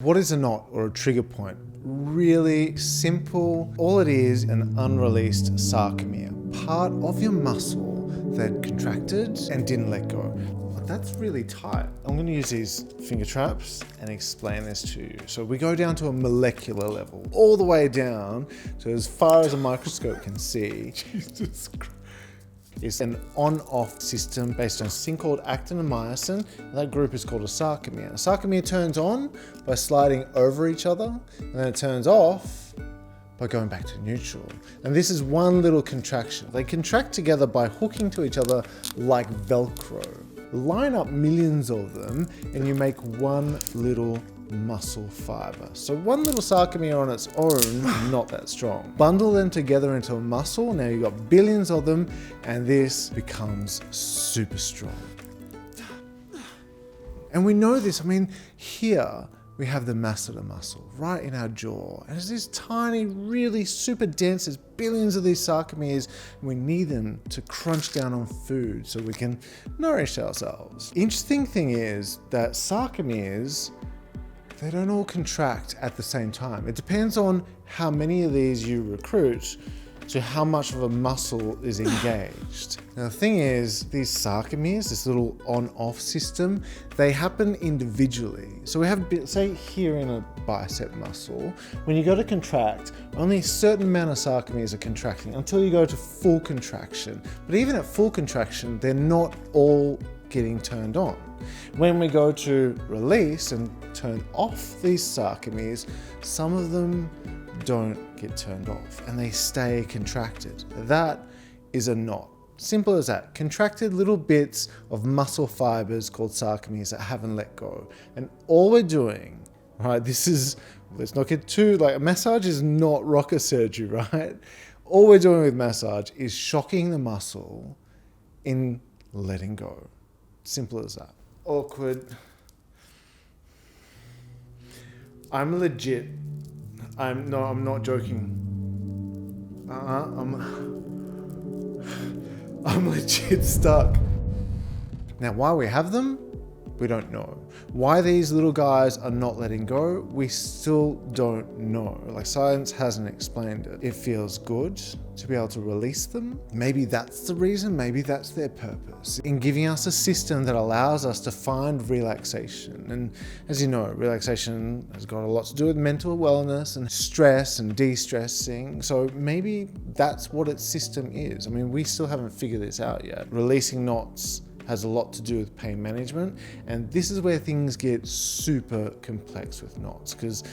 What is a knot or a trigger point? Really simple. All it is, an unreleased sarcomere, part of your muscle that contracted and didn't let go. But that's really tight. I'm going to use these finger traps and explain this to you. So we go down to a molecular level, all the way down to as far as a microscope can see. Jesus Christ. It's an on-off system based on a thing called actin and myosin. That group is called a sarcomere. A sarcomere turns on by sliding over each other, and then it turns off by going back to neutral. And this is one little contraction. They contract together by hooking to each other like Velcro. Line up millions of them, and you make one little muscle fiber. So one little sarcomere on its own, not that strong. Bundle them together into a muscle. Now you've got billions of them, and this becomes super strong. And we know this. I mean, here we have the masseter muscle right in our jaw. And it's this tiny, really super dense, there's billions of these sarcomeres, and we need them to crunch down on food so we can nourish ourselves. Interesting thing is that sarcomeres, they don't all contract at the same time. It depends on how many of these you recruit to how much of a muscle is engaged. Now the thing is, these sarcomeres, this little on-off system, they happen individually. So we have, say here in a bicep muscle, when you go to contract, only a certain amount of sarcomeres are contracting until you go to full contraction. But even at full contraction, they're not all getting turned on. When we go to release and turn off these sarcomeres, some of them don't get turned off and they stay contracted. That is a knot. Simple as that. Contracted little bits of muscle fibers called sarcomeres that haven't let go. And all we're doing, right, let's not get too, a massage is not rocket surgery, right? All we're doing with massage is shocking the muscle in letting go. Simple as that. Awkward. I'm legit. I'm not joking. I'm legit stuck. Now, why we have them, we don't know. Why these little guys are not letting go, we still don't know. Science hasn't explained it. It feels good to be able to release them. Maybe that's the reason, maybe that's their purpose in giving us a system that allows us to find relaxation. And as you know, relaxation has got a lot to do with mental wellness and stress and de-stressing. So maybe that's what its system is. I mean, we still haven't figured this out yet. Releasing knots has a lot to do with pain management. And this is where things get super complex with knots, because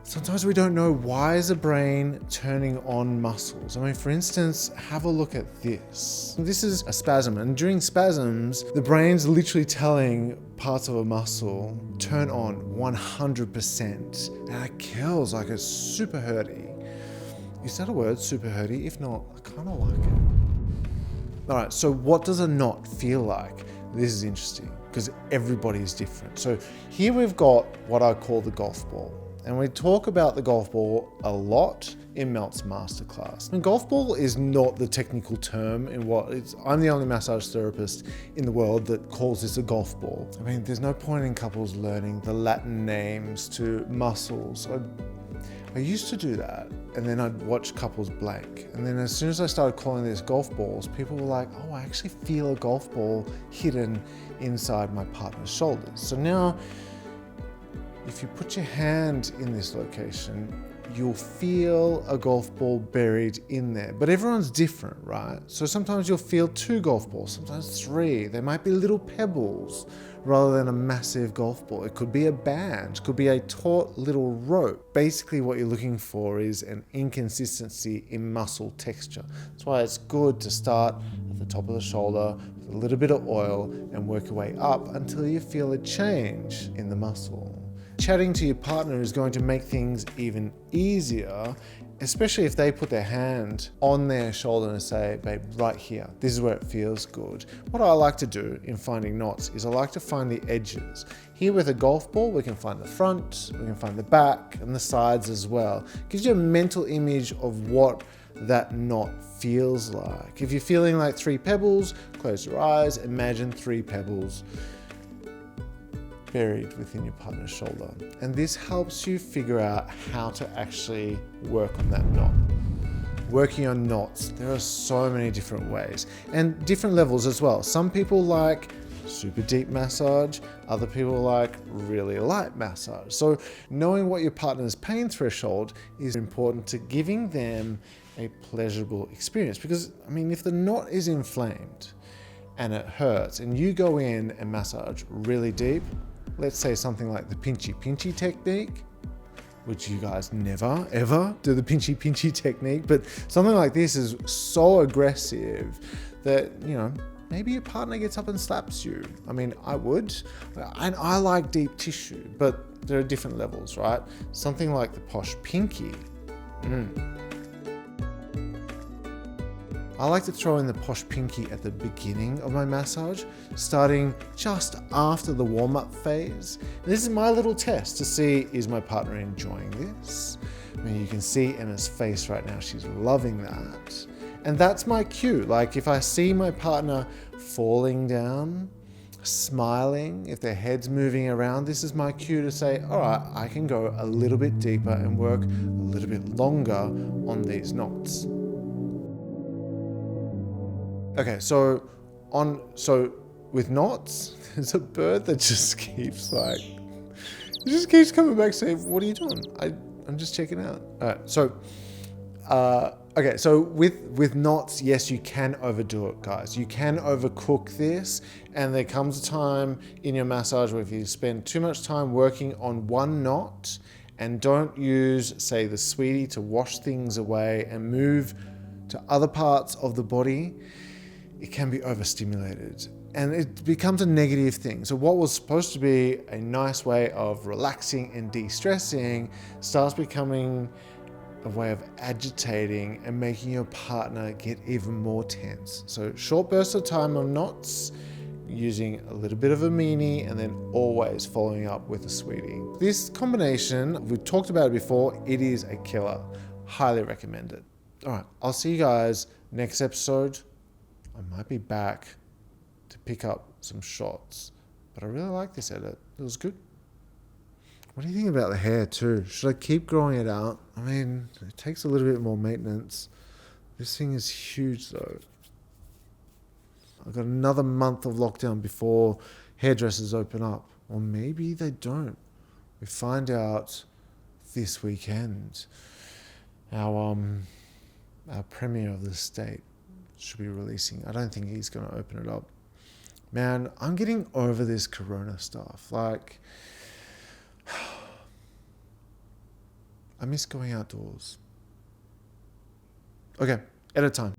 sometimes we don't know, why is the brain turning on muscles? I mean, for instance, have a look at this. This is a spasm, and during spasms, the brain's literally telling parts of a muscle, turn on 100%. And it kills, it's super hurty. Is that a word, super hurty? If not, I kind of like it. All right, so what does a knot feel like? This is interesting because everybody is different. So here we've got what I call the golf ball. And we talk about the golf ball a lot in Melt's MasterClass. And golf ball is not the technical term in I'm the only massage therapist in the world that calls this a golf ball. I mean, there's no point in couples learning the Latin names to muscles. I used to do that, and then I'd watch couples blank. And then as soon as I started calling these golf balls, people were like, oh, I actually feel a golf ball hidden inside my partner's shoulders. So now, if you put your hand in this location, you'll feel a golf ball buried in there. But everyone's different, right? So sometimes you'll feel 2 golf balls, sometimes 3. They might be little pebbles rather than a massive golf ball. It could be a band, it could be a taut little rope. Basically what you're looking for is an inconsistency in muscle texture. That's why it's good to start at the top of the shoulder with a little bit of oil and work your way up until you feel a change in the muscle. Chatting to your partner is going to make things even easier, especially if they put their hand on their shoulder and say, babe, right here, this is where it feels good. What I like to do in finding knots is I like to find the edges. Here with a golf ball, we can find the front, we can find the back and the sides as well. It gives you a mental image of what that knot feels like. If you're feeling like 3 pebbles, close your eyes, imagine 3 pebbles. buried within your partner's shoulder. And this helps you figure out how to actually work on that knot. Working on knots, there are so many different ways and different levels as well. Some people like super deep massage, other people like really light massage. So knowing what your partner's pain threshold is important to giving them a pleasurable experience. Because, I mean, if the knot is inflamed and it hurts and you go in and massage really deep, let's say something like the pinchy technique, which you guys never ever do the pinchy technique, but something like this is so aggressive that, you know, maybe your partner gets up and slaps you. I mean, I would, and I like deep tissue, but there are different levels, right? Something like the posh pinky. I like to throw in the posh pinky at the beginning of my massage, starting just after the warm-up phase. This is my little test to see, is my partner enjoying this? I mean, you can see Emma's face right now, she's loving that. And that's my cue. Like if I see my partner falling down, smiling, if their head's moving around, this is my cue to say, all right, I can go a little bit deeper and work a little bit longer on these knots. Okay, so with knots, there's a bird that just keeps coming back saying, what are you doing? I'm just checking out. All right, so with knots, yes, you can overdo it, guys. You can overcook this, and there comes a time in your massage where if you spend too much time working on one knot and don't use, say, the sweetie to wash things away and move to other parts of the body, it can be overstimulated and it becomes a negative thing. So what was supposed to be a nice way of relaxing and de-stressing starts becoming a way of agitating and making your partner get even more tense. So short bursts of time on knots, using a little bit of a meanie, and then always following up with a sweetie. This combination, we've talked about it before, it is a killer. Highly recommend it. All right, I'll see you guys next episode. I might be back to pick up some shots, but I really like this edit. It was good. What do you think about the hair too? Should I keep growing it out? I mean, it takes a little bit more maintenance. This thing is huge though. I've got another month of lockdown before hairdressers open up. Or maybe they don't. We find out this weekend. Our Premier of the state should be releasing. I don't think he's going to open it up. Man, I'm getting over this corona stuff. Like, I miss going outdoors. Okay, edit time.